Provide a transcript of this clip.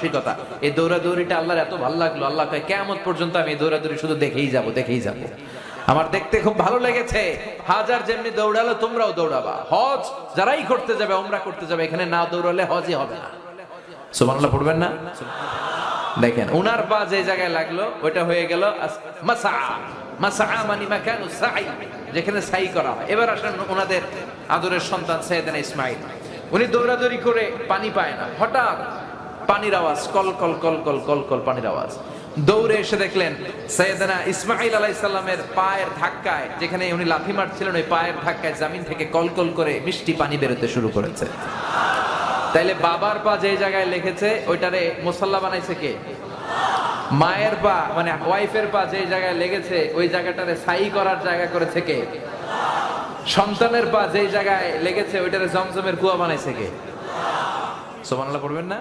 মানসিকতা। এই দৌড়াদৌড়িটা আল্লাহর এত ভালো লাগলো, আল্লাহ কয় কিয়ামত পর্যন্ত আমি এই দৌড়াদৌড়ি শুধু দেখেই যাব, দেখেই যাব। আমার দেখতে খুব ভালো লেগেছে। হাজার যেমনি দৌড়ালো তোমরাও দৌড়াবা। হজ যারাই করতে যাবে, উমরা করতে যাবে, এখানে না দৌড়ালে হজই হবে না। সুবহানাল্লাহ পড়বেন না? দেখেন উনার পা যে জায়গায় লাগলো ওইটা হয়ে গেল মাসআ। মাসআ মানে মাকানু সাই, যেখানে সাই করা হয়। এবার আসেন ওনাদের আদরের সন্তান সাইয়েদনা ইসমাঈল। উনি দৌড়াদৌড়ি করে পানি পায় না, হঠাৎ পানির আওয়াজ, call call call call call call পানির আওয়াজ। দৌড়ে এসে দেখলেন সাইয়েদনা ইসমাঈল আলাইহিস সালামের পায়ের ধাক্কায়, যেখানে উনি লাথি মারছিলেন, ওই পায়ের ধাক্কায় জমিন থেকে কল কল করে মিষ্টি পানি বেরোতে শুরু করেছে। তাইলে বাবার পা যে জায়গায় লেগেছে ওইটারে মুসাল্লা বানাইছে কে? মায়ের পা মানে ওয়াইফের পা যে জায়গায় লেগেছে ওই জায়গাটারে সাই করার জায়গা করেছে কে? সন্তানের পা যে জায়গায় লেগেছে ওইটারে জমজমের কুয়া বানাইছে কে? সুবহানাল্লাহ পড়বেন না?